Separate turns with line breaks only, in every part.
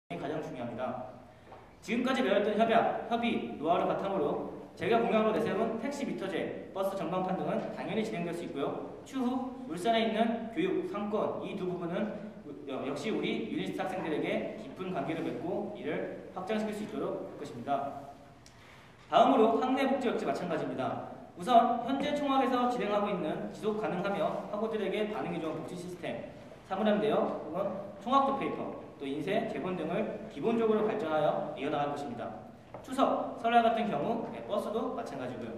가장 중요합니다. 지금까지 배웠던 협의, 노하우를 바탕으로 제가 공약으로 내세운 택시 미터제, 버스 전방판 등은 당연히 진행될 수 있고요. 추후 울산에 있는 교육, 상권 이 두 부분은 역시 우리 유니스트 학생들에게 깊은 관계를 맺고 이를 확장시킬 수 있도록 할 것입니다. 다음으로 학내 복지 역시 마찬가지입니다. 우선 현재 총학에서 진행하고 있는 지속 가능하며 학우들에게 반응이 좋은 복지 시스템, 사물함 대여 혹은 총학도 페이퍼, 또 인쇄, 재본 등을 기본적으로 발전하여 이어나갈 것입니다. 추석, 설날 같은 경우 버스도 마찬가지고요.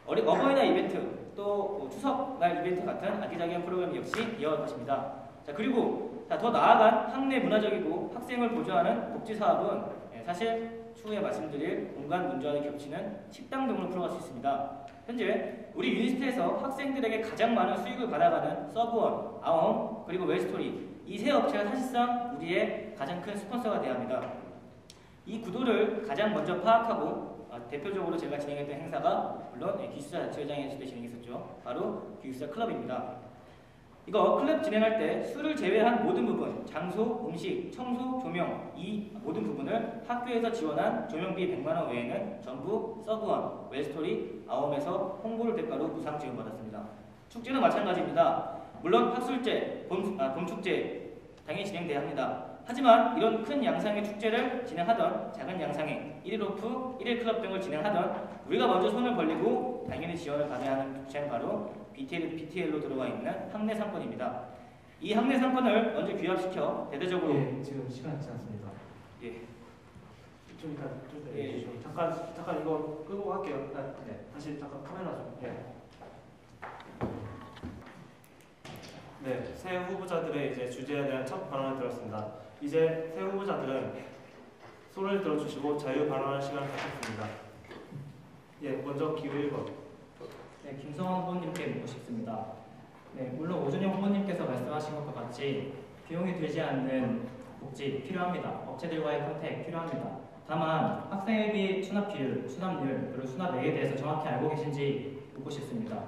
어버이날 이벤트, 또 추석날 이벤트 같은 아기자기한 프로그램 역시 이어갈 것입니다. 자, 그리고 더 나아간 학내 문화적이고 학생을 보조하는 복지 사업은 사실 추후에 말씀드릴 공간 문제와 겹치는 식당 등으로 풀어갈 수 있습니다. 현재 우리 유니스트에서 학생들에게 가장 많은 수익을 받아가는 서브원, 아홈, 그리고 웰스토리 이 세 업체가 사실상 우리의 가장 큰 스폰서가 되어야 합니다. 이 구도를 가장 먼저 파악하고 대표적으로 제가 진행했던 행사가 물론 기숙사 자치회장이 했을 때 진행했었죠. 바로 기숙사 클럽입니다. 이거 클럽 진행할 때 술을 제외한 모든 부분, 장소, 음식, 청소, 조명 이 모든 부분을 학교에서 지원한 조명비 100만원 외에는 전부 서브원, 웰스토리, 아홈에서 홍보를 대가로 무상 지원받았습니다. 축제는 마찬가지입니다. 물론 학술제, 봄축제 당연히 진행돼야 합니다. 하지만 이런 큰 양상의 축제를 진행하던 작은 양상의 1일 오프, 1일 클럽 등을 진행하던 우리가 먼저 손을 벌리고 당연히 지원을 받아야 하는 축제는 바로 BTL로 들어가 있는 학내 상권입니다. 이 학내 상권을 먼저 귀합시켜 대대적으로
지금 시간이 지지 않습니다. 좀 이따 해주시죠. 잠깐 이거 끄고 할게요. 다시 잠깐 카메라 좀. 새 후보자들의 이제 주제에 대한 첫 발언을 들었습니다. 이제 새 후보자들은 손을 들어주시고 자유 발언할 시간을 갖겠습니다. 먼저 기호 1번.
김성환 후보님께 묻고 싶습니다. 물론 오준영 후보님께서 말씀하신 것과 같이 비용이 되지 않는 복지 필요합니다. 업체들과의 컨택 필요합니다. 다만 학생회비 수납 비율, 수납률, 그리고 수납액에 대해서 정확히 알고 계신지 묻고 싶습니다.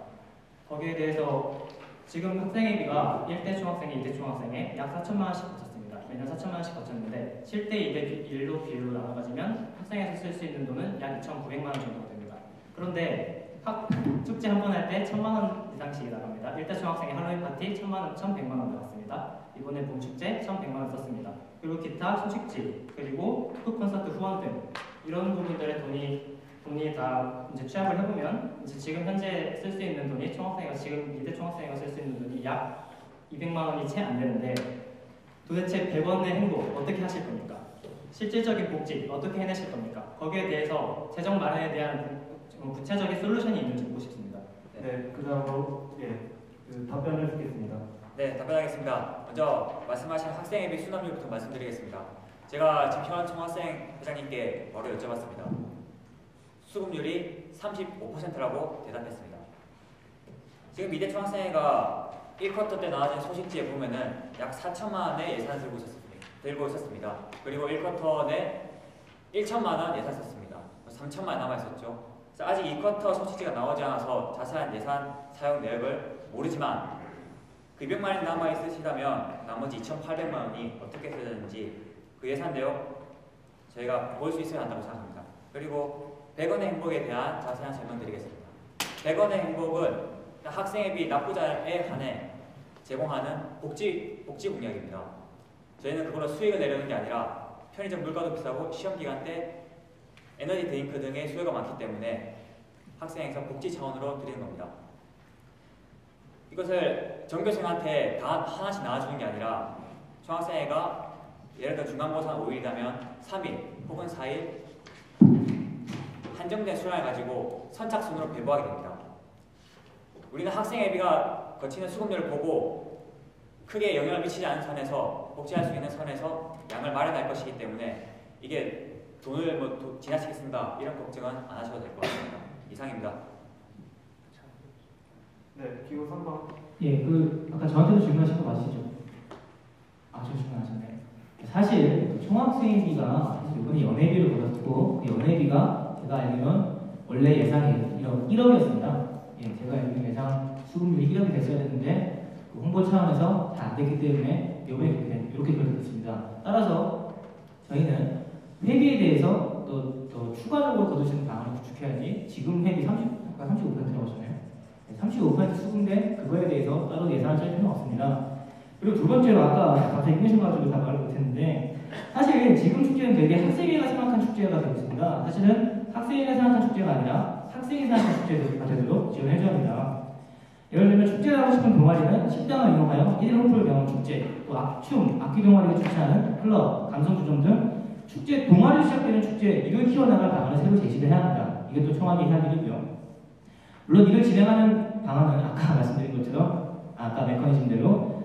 거기에 대해서 지금 학생회비가 1대 중학생에 2대 중학생에 약 4천만 원씩 거쳤습니다. 매년 4천만 원씩 거쳤는데 7대 2대 1로 비율로 나눠가지면 학생에서 쓸 수 있는 돈은 약 2,900만 원 정도가 됩니다. 그런데 축제 한 번 할 때 1,000만 원 이상씩 나갑니다. 1대 중학생의 할로윈 파티 1,000만 원, 1,100만 원 나갔습니다. 이번에 봄축제 1,100만 원 썼습니다. 그리고 기타 소식지, 그리고 흑 콘서트 후원 등 이런 부분들의 돈이 다 이제 취합을 해보면 이제 지금 현재 쓸 수 있는 돈이 지금 2대 총학생회가 쓸 수 있는 돈이 약 200만 원이 채 안 되는데 도대체 100원의 행복 어떻게 하실 겁니까? 실질적인 복지 어떻게 해내실 겁니까? 거기에 대해서 재정 마련에 대한 구체적인 솔루션이 있는지 묻고 싶습니다.
그 다음으로 답변을 듣겠습니다.
답변하겠습니다. 먼저 말씀하신 학생회비 수납률부터 말씀드리겠습니다. 제가 지금 현 총학생 회장님께 바로 여쭤봤습니다. 수급률이 35%라고 대답했습니다. 지금 미대 총학생회가 1쿼터 때 나와진 소식지에 보면은 약 4천만 원의 예산을 들고 있었습니다. 그리고 1쿼터 내 1천만 원 예산 썼습니다. 3천만 원 남아있었죠. 아직 2쿼터 소식지가 나오지 않아서 자세한 예산 사용 내역을 모르지만 그 200만 원이 남아있으시다면 나머지 2,800만 원이 어떻게 쓰였는지 그 예산 내역 저희가 볼 수 있어야 한다고 생각합니다. 그리고 100원의 행복에 대한 자세한 설명드리겠습니다. 100원의 행복은 학생회비 납부자에 한해 제공하는 복지 공약입니다. 저희는 그걸로 수익을 내려는 게 아니라 편의점 물가도 비싸고 시험기간 때 에너지 드링크 등의 수요가 많기 때문에 학생에서 복지 차원으로 드리는 겁니다. 이것을 전교생한테 다 하나씩 나눠주는 게 아니라 총학생회가 예를 들어 중간고사 5일이라면 3일 혹은 4일 한정된 수량을 가지고 선착순으로 배부하게 됩니다. 우리는 학생회비가 거치는 수급료를 보고 크게 영향을 미치지 않은 선에서 복지할 수 있는 선에서 양을 마련할 것이기 때문에 이게 돈을 지나치게 쓴다 이런 걱정은 안 하셔도 될 것 같습니다. 이상입니다.
기호 3번.
아까 저한테도 질문하신 거 맞으시죠? 저 질문하셨네. 사실 총학생회비가 이번에 연회비를 받았고 그 연회비가 제가 알기로는 원래 예상이 1억이었습니다. 제가 알기로는 예상 수급률이 1억이 됐어야 됐는데 그 홍보 차원에서 다 안 됐기 때문에 이번에 이렇게 결정됐습니다. 따라서
저희는 회비에 대해서 더 추가적으로 거두시는 방안을 구축해야지 지금 회비 35%라고 하셨나요? 35% 수급된 그거에 대해서 따로 예산을 짤 필요는 없습니다. 그리고 두 번째로 아까 갑자기 힘내셔가지고 다 말을 못했는데 사실 지금 축제는 되게 학생회가 생각한 축제가 되고 있습니다. 사실은 학생회가 생각한 축제가 아니라 학생이 생각한 축제가 되도록 지원해줘야 합니다. 예를 들면 축제를 하고 싶은 동아리는 식당을 이용하여 1일 호프를 경험 축제, 또 춤, 악기 동아리가 주최하는 클럽, 감성주점 등 축제 동아리로 시작되는 축제 이걸 키워나갈 방안을 새로 제시를 해야 합니다. 이게 또 총학이 해야 일이고요. 물론 이걸 진행하는 방안은 아까 말씀드린 것처럼 아까 메커니즘대로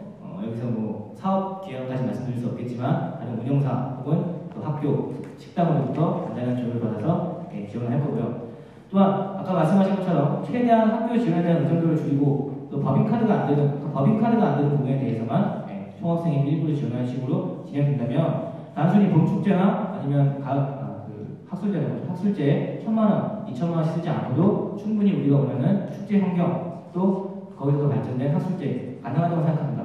여기서 뭐 사업 기획까지 말씀드릴 수 없겠지만 다른 운영사 혹은 또 학교 식당으로부터 간단한 지원을 받아서 지원을 할 거고요. 또한 아까 말씀하신 것처럼 최대한 학교 지원에 대한 의존도를 줄이고 또 법인카드가 안 되는 부분에 대해서만 총학생회 일부를 지원하는 식으로 진행된다면 단순히 봄축제나 아니면 학술제 1,000만 원, 2,000만 원씩 쓰지 않고도 충분히 우리가 원하는 축제 환경 또 거기서 발전된 학술제 가능하다고 생각합니다.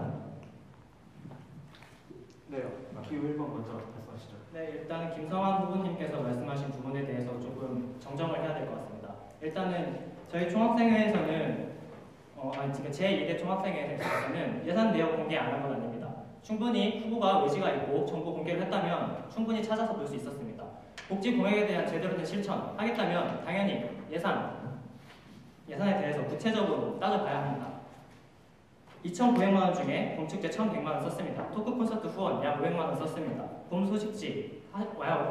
네, 기호 1번 먼저 말씀하시죠.
네, 일단은 김성환 후보님께서 말씀하신 부분에 대해서 조금 정정을 해야 될 것 같습니다. 일단은 저희 총학생회에서는 지금 제2대 총학생회에서는 예산 내역 공개 안 한 건 아닙니다. 충분히 후보가 의지가 있고 정보 공개를 했다면 충분히 찾아서 볼 수 있었습니다. 복지 공약에 대한 제대로 된 실천 하겠다면 당연히 예산에 대해서 구체적으로 따져봐야 합니다. 2,900만 원 중에 봄축제 1,100만 원 썼습니다. 토크 콘서트 후원 약 500만 원 썼습니다. 봄 소식지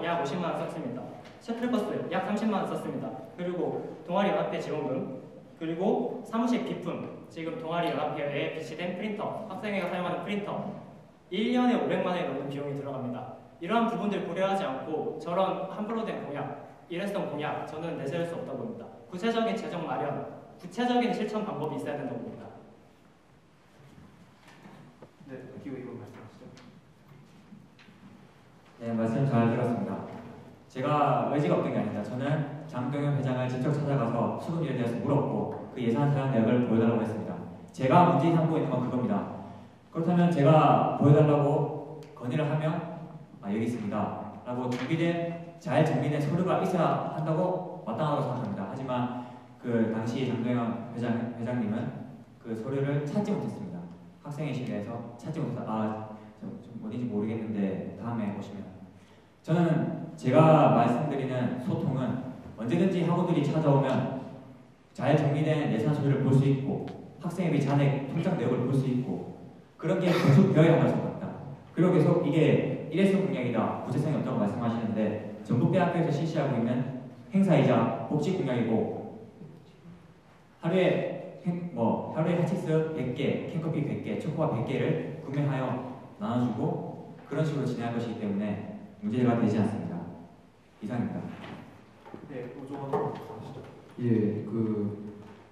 약 50만 원 썼습니다. 셔틀버스 약 30만 원 썼습니다. 그리고 동아리 연합회 지원금 그리고 사무실 비품 지금 동아리 연합회에 비치된 프린터 학생회가 사용하는 프린터 1년에 500만 원이 넘는 비용이 들어갑니다. 이러한 부분들 고려하지 않고 저런 함부로 된 공약, 일회성 공약 저는 내세울 수 없다고 봅니다. 구체적인 재정 마련, 구체적인 실천 방법이 있어야 된다고 봅니다.
네, 기호 2번 말씀하시죠.
네, 말씀 잘 들었습니다. 제가 의지가 없던 게 아닙니다. 저는 장동현 회장을 직접 찾아가서 수급일에 대해서 물었고 그 예산 사용 내역을 보여달라고 했습니다. 제가 문제 삼고 있는 건 그겁니다. 그렇다면 제가 보여달라고 건의를 하면 여기 있습니다 라고 잘 정비된 서류가 있어야 한다고 마땅하다고 생각합니다. 하지만 그 당시 장동현 회장님은 그 서류를 찾지 못했습니다. 학생회실에서 찾지 못해서 좀 어딘지 모르겠는데 다음에 오시면 저는 제가 말씀드리는 소통은 언제든지 학우들이 찾아오면 잘 정비된 예산 서류를 볼 수 있고 학생회비 잔액 통장 내역을 볼 수 있고 그런 게 구축되어야 한다고 생각합니다. 그리고 계속 이게 일회성 공약이다, 구체성이 없다고 말씀하시는데 전북대학교에서 실시하고 있는 행사이자 복지 공약이고 하루에 핫치스 100개, 캔커피 100개, 초코바 100개를 구매하여 나눠주고 그런 식으로 진행할 것이기 때문에 문제가 되지 않습니다. 이상입니다.
네, 오종원 말씀하시죠.
예,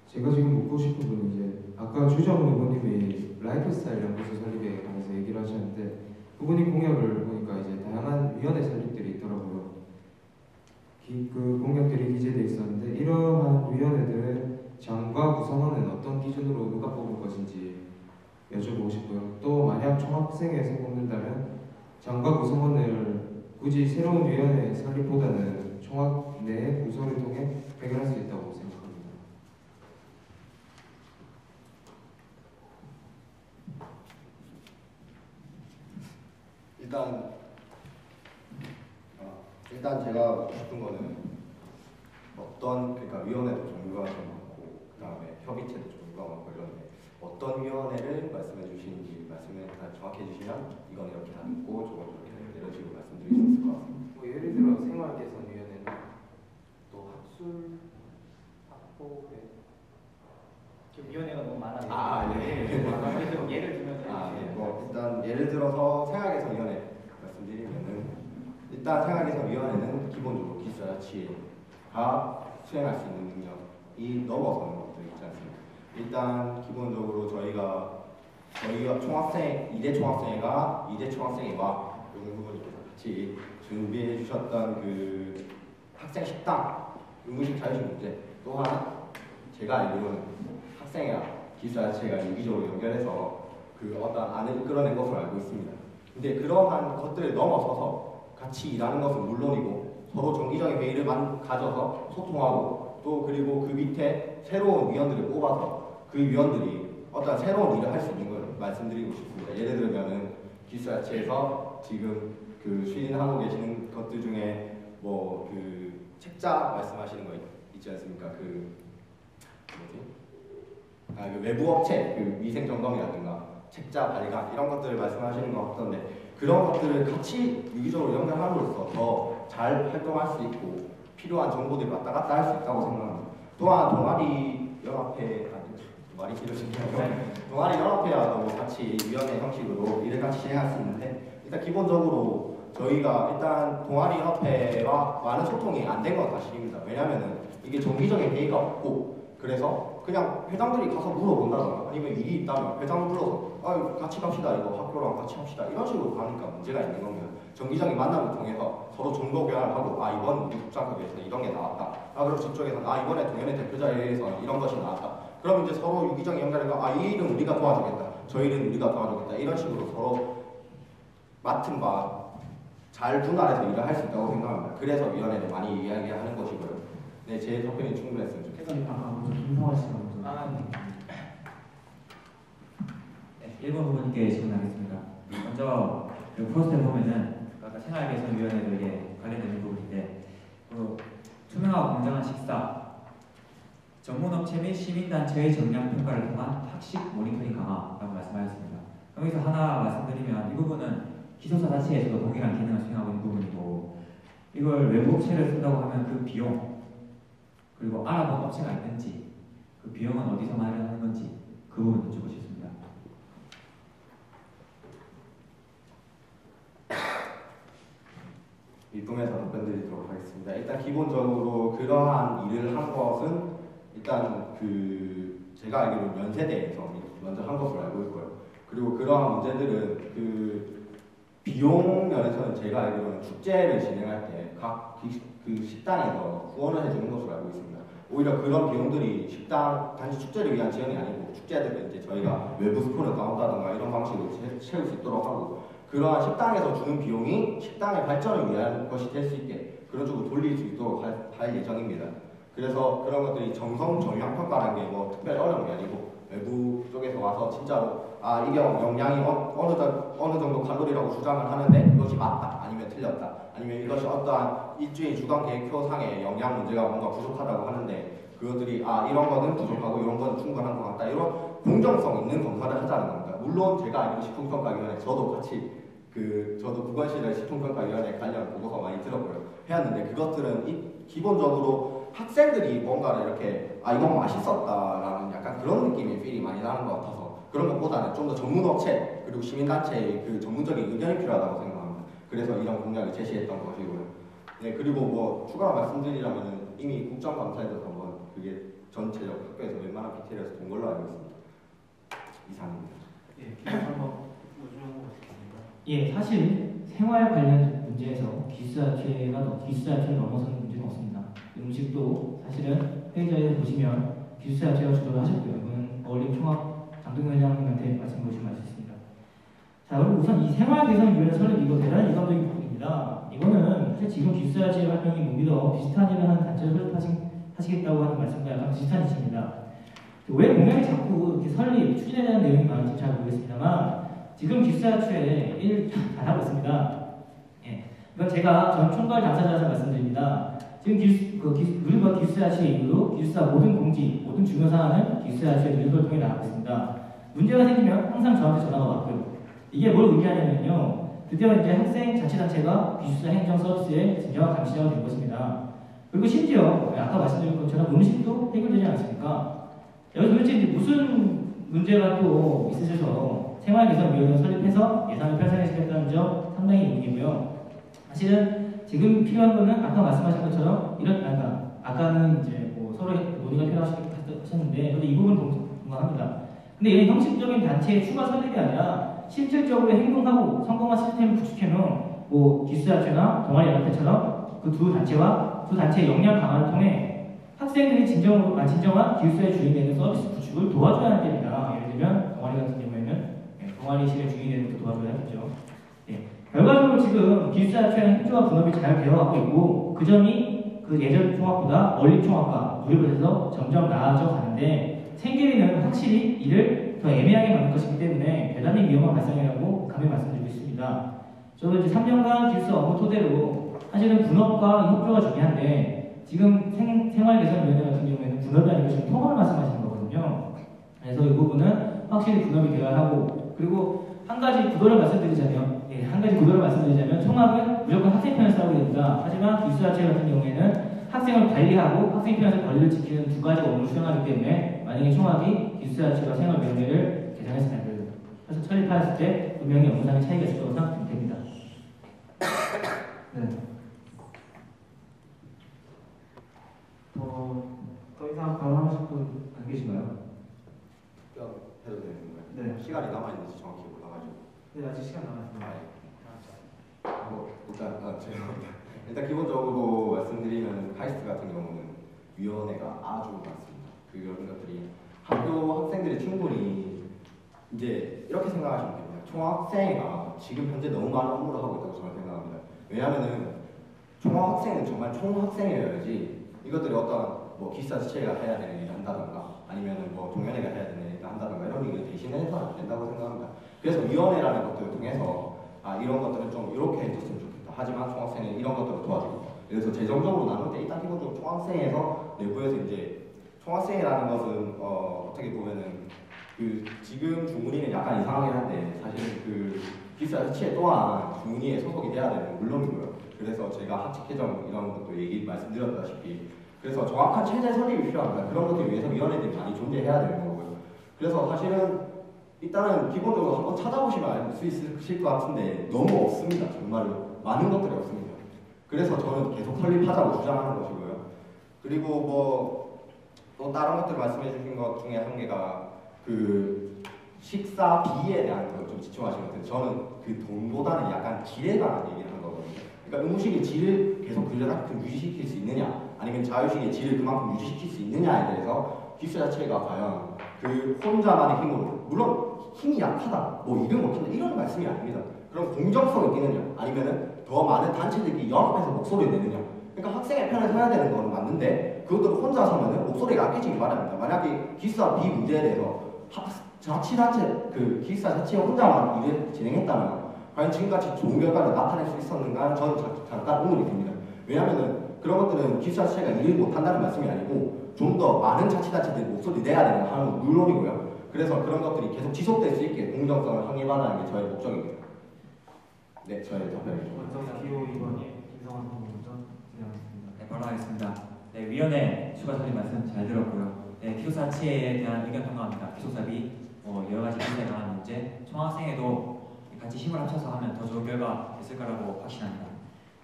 제가 지금 묻고 싶은 분은 이제 아까 주정훈 의원님이 라이프스타일 연구소 설립에 관해서 얘기를 하셨는데 그분이 공약을 보니까 이제 다양한 위원회 설립들이 있더라고요. 그 공약들이 기재되어 있었는데 이러한 위원회들은 장과 구성원은 어떤 기준으로 누가 뽑을 것인지 여쭤보고 싶고요. 또 만약 총학생회에서 뽑는다면 장과 구성원을 굳이 새로운 위원회 설립보다는 총학 내 구성을 통해 해결할 수 있다고 생각합니다.
일단 제가 묻고 싶은 거는 그러니까 위원회도 종류가 좀 많고 그 다음에 협의체도 종류가 많고 이런데 어떤 위원회를 말씀해 주시는지 말씀을 다 정확히 해주시면 이건 이렇게 하고 저건 저렇게 하는 이런 식으로 말씀드릴 수 있을 것 같습니다.
뭐 예를 들어 생활개선위원회는 또 학술 학폭에
지금 위원회가 너무 많아요.
네.
예를 들면
일단 예를 들어서 생활개선위원회 말씀드리면은 일단 생활개선위원회는 기본적으로 기술자치가 수행할 수 있는 능력이 넘어서는 것들이 있지 않습니까? 일단 기본적으로 저희가 총학생 2대 총학생회가 2대 총학생회와 후보님께서 같이 준비해 주셨던 그 학생 식당 응급실 자유식 문제 또한 제가 알기로는 학생회와 기술자치가 유기적으로 연결해서 그 어떤 안을 이끌어낸 것으로 알고 있습니다. 근데 그러한 것들을 넘어서서 같이 일하는 것은 물론이고 서로 정기적인 회의를 가져서 소통하고 또 그리고 그 밑에 새로운 위원들을 뽑아서 그 위원들이 어떤 새로운 일을 할 수 있는 걸 말씀드리고 싶습니다. 예를 들면은 기숙사체에서 지금 그 추진하고 계시는 것들 중에 뭐 그 책자 말씀하시는 거 있지 않습니까? 그 뭐지? 그 외부 업체 그 위생 점검이라든가 책자 발간 이런 것들을 말씀하시는 것 같던데 그런 것들을 같이 유기적으로 연결함으로써 더 잘 활동할 수 있고 필요한 정보들이 왔다 갔다 할 수 있다고 생각합니다. 또한 동아리 연합회 동아리 길어지네요. 동아리 연합회와도 같이 위원회 형식으로 일을 같이 진행할 수 있는데 일단 기본적으로 저희가 일단 동아리 연합회와 많은 소통이 안 된 건 사실입니다. 왜냐하면은 이게 정기적인 회의가 없고 그래서 그냥 회장들이 가서 물어본다거나 아니면 일이 있다면 회장을 불러서 같이 갑시다 이거 학교랑 같이 합시다 이런 식으로 가니까 문제가 있는 겁니다. 정기적인 만남을 통해서 서로 정보 교환을 하고 이번 우리 국장급에서 이런 게 나왔다. 그럼 저쪽에서는 이번에 동현회 대표자회에서 이런 것이 나왔다. 그럼 이제 서로 유기적인 연결해서 이 일은 우리가 도와주겠다. 저 일은 우리가 도와주겠다. 이런 식으로 서로 맡은 바 잘 분할해서 일을 할 수 있다고 생각합니다. 그래서 위원회를 많이 이야기하는 것이고요. 네, 제 답변이 충분했으면 좋겠습니다.
김성환 씨가 먼저.
네, 1번 부분께 질문하겠습니다. 먼저 그 포스트에 보면은 아까 생활개선위원회도 이게 관련된 부분인데 투명하고 공정한 식사, 전문업체 및 시민단체의 정량 평가를 통한 학식 모니터링 강화라고 말씀하셨습니다. 여기서 하나 말씀드리면 이 부분은 기숙사 자체에서도 동일한 기능을 수행하고 있는 부분이고 이걸 외부 업체를 쓴다고 하면 그 비용 그리고 알아본 업체가 있는지 그 비용은 어디서 마련하는 건지 그 부분 여쭤보고 싶습니다.
이쁨에서 답변드리도록 하겠습니다. 일단 기본적으로 그러한 일을 한 것은 일단 그 제가 알기로 연세대에서 먼저 한 것으로 알고 있고요. 그리고 그러한 문제들은 그 비용 면에서는 제가 알기로는 축제를 진행할 때 각 그 식당에서 후원을 해주는 것으로 알고 있습니다. 오히려 그런 비용들이 식당 단지 축제를 위한 지원이 아니고 축제들은 이제 저희가 외부 스폰을 나온다던가 이런 방식으로 채울 수 있도록 하고 그러한 식당에서 주는 비용이 식당의 발전을 위한 것이 될 수 있게 그런 쪽으로 돌릴 수 있도록 할 예정입니다. 그래서 그런 것들이 정성 정량평가라는 게 뭐 특별히 어려운 게 아니고 외부 쪽에서 와서 진짜로 이게 영양이 어느 정도 칼로리라고 주장을 하는데 그것이 맞다 아니면 틀렸다 아니면 이것이 어떠한 일주일 주간 계획표상의 영양 문제가 뭔가 부족하다고 하는데 그것들이 이런 거는 부족하고 이런 거는 충분한 것 같다 이런 공정성 있는 검사를 하자는 겁니다. 물론 제가 알기로 식품평가위원회 저도 같이 저도 국원시설 식품평가위원회 관련 보고서 많이 들었고요 해왔는데 그것들은 기본적으로 학생들이 뭔가를 이렇게 이건 맛있었다라는 약간 그런 느낌의 필이 많이 나는 것 같아서 그런 것보다는 좀 더 전문업체 그리고 시민단체의 그 전문적인 의견이 필요하다고 생각합니다. 그래서 이런 공약을 제시했던 것이고요. 네, 그리고 뭐 추가로 말씀드리려면 이미 국정감사에서 한번 그게 전체적 학교에서 웬만한 PTL에서 본 걸로 알고 있습니다. 이상입니다.
예, 기술 한번 요청하고 있습니다.
예, 사실 생활 관련 문제에서 기숙사체를 넘어서는 문제는 없습니다. 음식도 사실은 회의자에 보시면 기숙사체가 주도를 하셨고요. 이건 어울림 총학 장동현 회장님한테 말씀 보시면 알 수 있습니다. 자, 그리고 우선 이 생활개선위원회 설립 이거 대단히 이관적인 부분입니다. 이거는 사실 지금 기숙사체 활동이 무비더 비슷한 일을 하는 단체를 설립하시겠다고 하는 말씀과 약간 비슷한 이치입니다. 왜 공약이 자꾸 이렇게 설립, 추진에 대한 내용이 많은지 잘 모르겠습니다만 지금 기숙사체에 일 잘하고 있습니다. 예, 이건 제가 전 총괄 당사자라서 말씀드립니다. 지금 우리가 기숙사체 이후로 기숙사 모든 공지, 모든 중요 사안은 기숙사체 일부를 통해 나가고 있습니다. 문제가 생기면 항상 저한테 전화가 왔고요. 이게 뭘 의미하냐면요. 드디어 이제 학생 자치단체가 기숙사 행정 서비스의 진정한 감시자가 된 것입니다. 그리고 심지어 아까 말씀드린 것처럼 음식도 해결되지 않습니까? 여기 도대체 이제 무슨 문제가 또 있으셔서 생활개선위원회 설립해서 예산을 편성하시겠다는 점 상당히 의미고요. 사실은 지금 필요한 거는 아까 말씀하신 것처럼 아까는 이제 뭐 서로 논의가 필요하셨는데 저도 이 부분 동감합니다. 근데 이런 형식적인 단체의 추가 설립이 아니라 실질적으로 행동하고 성공한 시스템을 구축해놓은 뭐 기숙사체나 동아리연합회처럼 그 두 단체의 역량 강화를 통해 학생들이 진정한 기숙사의 주인이 되는 서비스 구축을 도와줘야 하는 때입니다. 예를 들면 동아리 같은 경우에는 동아리실의 주인이 되는 것도 도와줘야겠죠. 예.
결과적으로 지금 기숙사자체는 협조와 분업이 잘 되어가고 있고 그 점이 그 예전 총학보다 원리 총학과 누리부에서 점점 나아져 가는데 생계비는 확실히 이를 더 애매하게 만들 것이기 때문에 대단히 위험한 발상이라고 감히 말씀드리고 있습니다. 저도 이제 3년간 기숙사 업무 토대로 사실은 분업과 협조가 중요한데 지금 생활개선위원회 같은 경우에는 분업이 아니고 지금 통합을 말씀하시는 거거든요. 그래서 이 부분은 확실히 분업이 되어야 하고 그리고 한 가지 구도를 말씀드리자면 총학은 무조건 학생 편을 싸우게 됩니다. 하지만 기숙사자체 같은 경우에는 학생을 관리하고 학생 편에서 권리를 지키는 두 가지 업무를 수행하기 때문에 만약에 총학이 기숙사자체와 생활위원회를 개정해서 그래서 설립하였을 때 분명히 업무상의 차이가 있을 거라고 생각됩니다.
네. 더 이상 발언하실 분 안 계신가요?
해도 되는 건가요?
네.
시간이 남아있는지 정확히 몰라가지고.
네, 아직 시간 남았습니다.
일단 기본적으로 말씀드리면 카이스트 같은 경우는 위원회가 아주 많습니다. 그런 것들이 학교 학생들이 충분히 이제 이렇게 생각하시면 됩니다. 총학생회가 지금 현재 너무 많은 업무를 하고 있다고 저는 생각합니다. 왜냐하면은 총학생회는 정말 총학생회여야지 이것들이 어떤 뭐 기숙사 자체가 해야 되는 일을 한다던가 아니면은 뭐 동연회가 해야 되는 일을 한다던가 이런 일을 대신해서 안 된다고 생각합니다. 그래서 위원회라는 것들을 통해서 이런 것들은 좀 이렇게 해줬으면 좋겠다. 하지만 총학생회 이런 것들을 도와주고 그래서 재정적으로 나눌 때 일단 기본적으로 총학생회에서 내부에서 이제 총학생회라는 것은 어떻게 보면은 그 지금 중문위는 약간 이상하긴 한데 사실은 그 기숙사 자체 또한 중문위에 소속이 돼야 되는 건 물론이고요. 그래서 제가 학칙 개정 이런 것도 말씀드렸다시피 그래서 정확한 체제 설립이 필요합니다. 그런 것들 위해서 위원회들이 많이 존재해야 되는 거고요. 그래서 사실은 일단은 기본적으로 한번 찾아보시면 알 수 있을 것 같은데 너무 없습니다. 정말로 많은 것들이 없습니다. 그래서 저는 계속 설립하자고 주장하는 것이고요. 그리고 뭐 또 다른 것들 말씀해 주신 것 중에 한 개가 그 식사비에 대한 걸 좀 집중하시는 것 같아요. 저는 그 돈보다는 약간 질에 관한 얘기를 한 거거든요. 그러니까 음식의 질을 계속 그만큼 유지시킬 수 있느냐 아니면 자유식의 질을 그만큼 유지시킬 수 있느냐에 대해서 기숙사 자체가 과연 그 혼자만의 힘으로 물론 힘이 약하다 뭐 일을 못한다 이런 말씀이 아닙니다. 그럼 공정성이 뛰느냐 아니면은 더 많은 단체들이 연합해서 목소리를 내느냐 그러니까 학생의 편에 서야 되는 건 맞는데 그것들을 혼자 서면은 목소리가 약해지기 마련입니다. 만약에 기숙사 비 문제에 대해서 자치단체 그 기숙사 자체 혼자만 일을 진행했다면 과연 지금까지 좋은 결과를 나타낼 수 있었는가 저는 잠깐 의문이 듭니다. 왜냐하면은 그런 것들은 기숙사 자체가 일을 못한다는 말씀이 아니고 좀 더 많은 자치단체들이 목소리 내야 되는 하는 물론이고요. 그래서 그런 것들이 계속 지속될 수 있게 공정성을 확립하는 게 저의 목적입니다. 네, 저의 답변입니다.
먼저 기호 2번 김성환 후보부터 진행하겠습니다.
네, 바로 하겠습니다. 네, 위원회 추가 설립 말씀 잘 들었고요. 네, 기숙사 자체에 대한 의견 통과합니다. 기숙사비, 여러 가지 기술에 관한 문제, 총학생회도 같이 힘을 합쳐서 하면 더 좋은 결과 있을 거라고 확신합니다.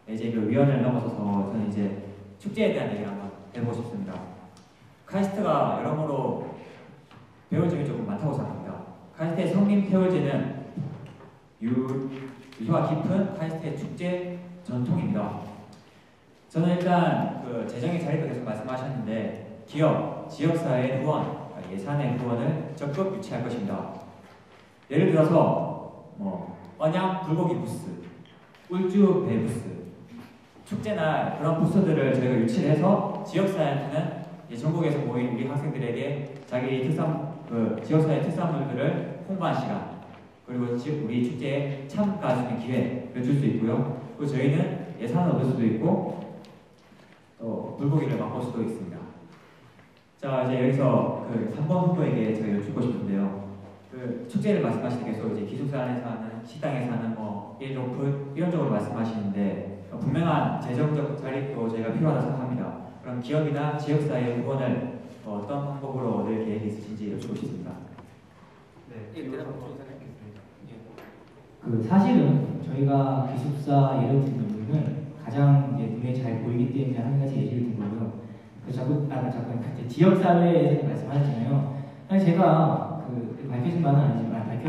네, 이제 그 위원회를 넘어서서 저는 이제 축제에 대한 얘기를 한번 해보고 싶습니다. 카이스트가 여러모로 배울 점이 조금 많다고 생각합니다. 카이스트의 성림 태울제는 유희와 깊은 카이스트의 축제 전통입니다. 저는 일단 그 재정의 자리도 계속 말씀하셨는데 기업, 지역사회의 후원, 예산의 후원을 적극 유치할 것입니다. 예를 들어서 언양 불고기 부스, 울주 배 부스, 축제나 그런 부스들을 저희가 유치를 해서 지역사회한테는 전국에서 모인 우리 학생들에게 자기 특산 지역사회 특산물들을 홍보한 시간 그리고 우리 축제에 참가할 수 있는 기회를 줄 수 있고요. 그리고 저희는 예산을 얻을 수도 있고 또 물고기를 맛볼 수도 있습니다. 자 이제 여기서 그 3번 후보에게 저희가 여쭙고 싶은데요. 그 축제를 말씀하실 때 계속 이제 기숙사 안에서 하는 식당에서 하는 일오프 이런 쪽으로 말씀하시는데 분명한 재정적 자립도 저희가 필요하다고 생각합니다. 그럼 기업이나 지역사회 후원을 어떤 방법으로 얻을 계획이 있으신지 여쭙고 싶습니다.
네,
그 사실은 저희가 기숙사 예를 든 경우는 가장 이제 눈에 잘 보이기 때문에 한 가지 예시를 든 거고요. 그 자꾸 지역 사회에서 말씀하셨잖아요. 사실 제가 그 밝혀진 바는 아니지만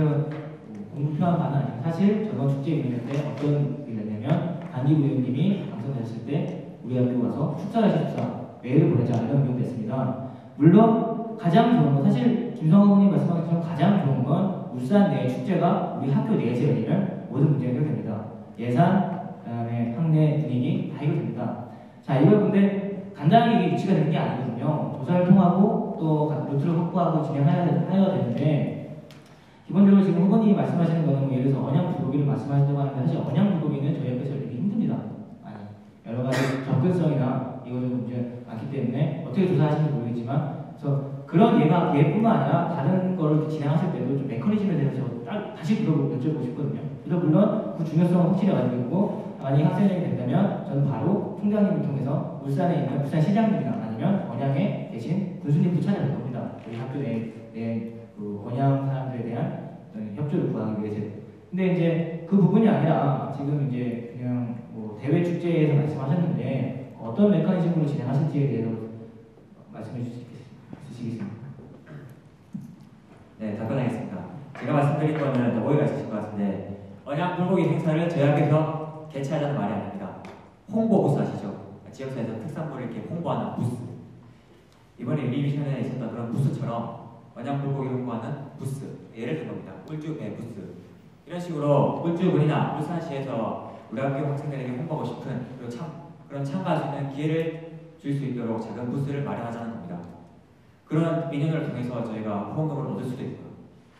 공표한 바는 아니지만 사실 저번 축제위원회 때 어떤 일이 났냐면 단기부 의원님이 당선되셨을 때 우리 학교 와서 축사하십사 메일을 보내자 이런 의견이 됐습니다. 물론 가장 좋은 건 사실 김성호 의원님 말씀하신 것처럼 가장 좋은 건 울산 내 축제가 우리 학교 내에서 열리면 모든 문제가 해결됩니다. 예산, 그다음에 학내 분위기 다 해결됩니다. 자, 이걸 근데 간단하게 유치가 되는 게 아니거든요. 조사를 통하고 또 루트를 확보하고 진행해야 되는데 기본적으로 지금 후보님이 말씀하시는 거는 뭐 예를 들어서 언양 불고기를 말씀하신다고 하는데 사실 언양 불고기는 저희 학교에서 열리기 힘듭니다. 아니, 여러 가지 접근성이나 이거는 이제 많기 때문에 어떻게 조사하시는지 모르겠지만 그래서 그런 얘뿐만 아니라 다른 거를 진행하실 때도 좀 메커니즘에 대해서 다시 여쭤보고 싶거든요. 그래서 물론 그 중요성은 확실히 알고 있고 만약 학생이 된다면 저는 바로 총장님을 통해서 울산에 있는 울산시장님이나 아니면 언양에 계신 군수님도 찾아갈 겁니다. 우리 학교 그 언양 사람들에 대한 협조를 구하기 위해서. 근데 이제 그 부분이 아니라 지금 이제 그냥 뭐 대외 축제에서 말씀하셨는데 어떤 메커니즘으로 진행하실지에 대해서 말씀해 주시겠습니까?
네, 답변하겠습니다. 제가 말씀드린 거는 오해가 있으실 것 같은데 언양 불고기 행사를 저희 학교에서 개최하자는 말이 아닙니다. 홍보 부스 아시죠? 지역사회에서 특산물을 이렇게 홍보하는 부스. 이번에 유니비션에 있었던 그런 부스처럼 언양 불고기 홍보하는 부스. 예를 든 겁니다. 꿀주 배 부스. 이런 식으로 꿀주군이나 울산시에서 우리 학교 학생들에게 홍보하고 싶은 그런 참가할 수 있는 기회를 줄 수 있도록 작은 부스를 마련하자는 겁니다. 그런 민원을 통해서 저희가 후원금을 얻을 수도 있고요.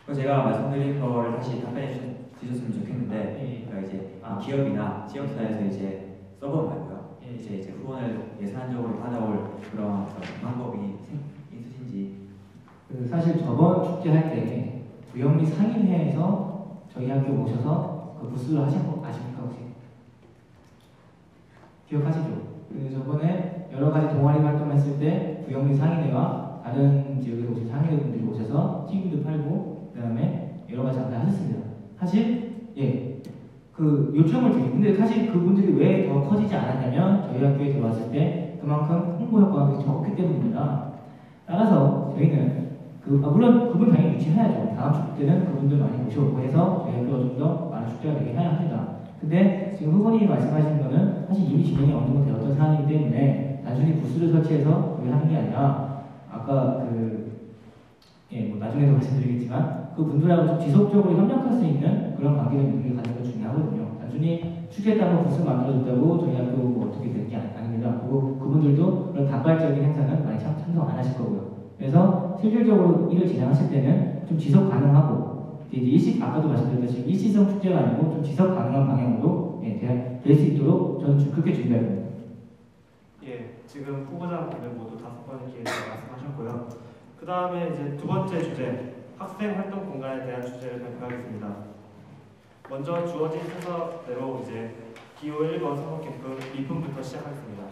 그래서 제가 말씀드린 거를 다시 답변해 주셨으면 좋겠는데 이제 기업이나 지역사회에서 이제 서버 말고요. 이제 후원을 예산적으로 받아올 그런 방법이 있으신지.
사실 저번 축제 할 때 부영리 상인회에서 저희 학교 모셔서 그 부스를 하신 거 아십니까 혹시? 기억하시죠? 저번에 여러 가지 동아리 활동했을 때 부영리 상인회와 다른 지역에서 오신 상인회분들이 오셔서 튀김도 팔고 그다음에 여러 가지 장사를 하셨습니다. 사실 그 요청을 드리고 근데 사실 그분들이 왜 더 커지지 않았냐면 저희 학교에 들어왔을 때 그만큼 홍보 효과가 적기 때문입니다. 따라서 저희는 물론 그분 당연히 유치해야죠. 다음 축제 때는 그분들 많이 모셔오고 해서 저희 학교가 좀 더 많은 축제가 되게 해야 합니다. 근데 지금 후보님이 말씀하시는 거는 사실 이미 진행이 어느 정도 되었던 사안이기 때문에 단순히 부스를 설치해서 그게 하는 게 아니라 아까 뭐 나중에도 말씀드리겠지만 그 분들하고 좀 지속적으로 협력할 수 있는 그런 관계를 우리가 가장 중요하거든요. 단순히 축제했다고 부스 만들어줬다고 저희 학교 뭐 어떻게 될 게 아닙니다. 그리고 그분들도 그런 단발적인 행사는 많이 참석 안 하실 거고요. 그래서 실질적으로 일을 진행하실 때는 좀 지속 가능하고 이제 아까도 말씀드렸듯이 일시성 축제가 아니고 좀 지속 가능한 방향으로 될 수 있도록 저는 그렇게 준비합니다.
예, 지금 후보자분들 모두 5번의 기회를 말씀하셨고요. 그 다음에 이제 두 번째 주제, 학생 활동 공간에 대한 주제를 발표하겠습니다. 먼저 주어진 순서대로 이제 기호 1번 선거 캠프 미품부터 시작하겠습니다.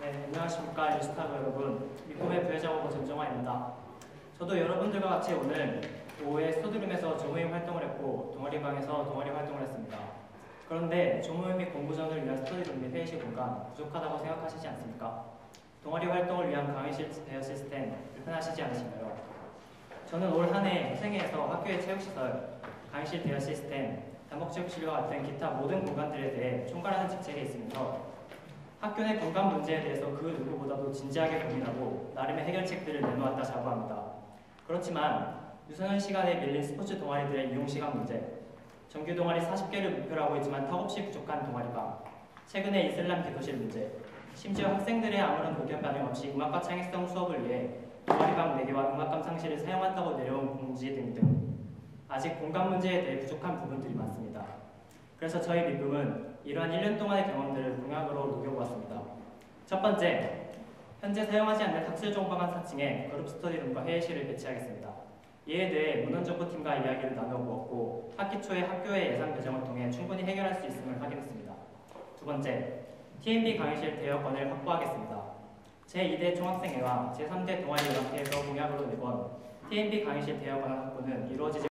네, 안녕하십니까 뉴스타그 여러분. 미품의 부회장하고 전정화입니다. 저도 여러분들과 같이 오늘 오후에 스터디룸에서 조모임 활동을 했고 동아리방에서 동아리 활동을 했습니다. 그런데 조모임 및 공부전을 위한 스터디룸 및 회의실 공간 부족하다고 생각하시지 않습니까? 동아리 활동을 위한 강의실 대여 시스템 불편하시지 않으신가요? 저는 올 한 해 생애에서 학교의 체육시설, 강의실 대여 시스템, 단복체육실과 같은 기타 모든 공간들에 대해 총괄하는 직책에 있으면서 학교 내 공간 문제에 대해서 그 누구보다도 진지하게 고민하고 나름의 해결책들을 내놓았다 자부합니다. 그렇지만 유선현 시간에 밀린 스포츠 동아리들의 이용시간 문제, 정규 동아리 40개를 목표로 하고 있지만 턱없이 부족한 동아리방, 최근의 이슬람 기도실 문제, 심지어 학생들의 아무런 의견 반영 없이 음악과 창의성 수업을 위해 동아리방 4개와 음악 감상실을 사용한다고 내려온 공지 등등 아직 공간 문제에 대해 부족한 부분들이 많습니다. 그래서 저희 미품은 이러한 1년 동안의 경험들을 공약으로 녹여보았습니다. 첫 번째, 현재 사용하지 않는 학술 정방안 4층에 그룹 스터디룸과 회의실을 배치하겠습니다. 이에 대해 문헌정보팀과 이야기를 나눠보았고 학기 초에 학교의 예산 배정을 통해 충분히 해결할 수 있음을 확인했습니다. 두 번째, TMB 강의실 대여권을 확보하겠습니다. 제2대 총학생회와 제3대 동아리연합회에서 공약으로 내건 TMB 강의실 대여권 확보는 이루어지지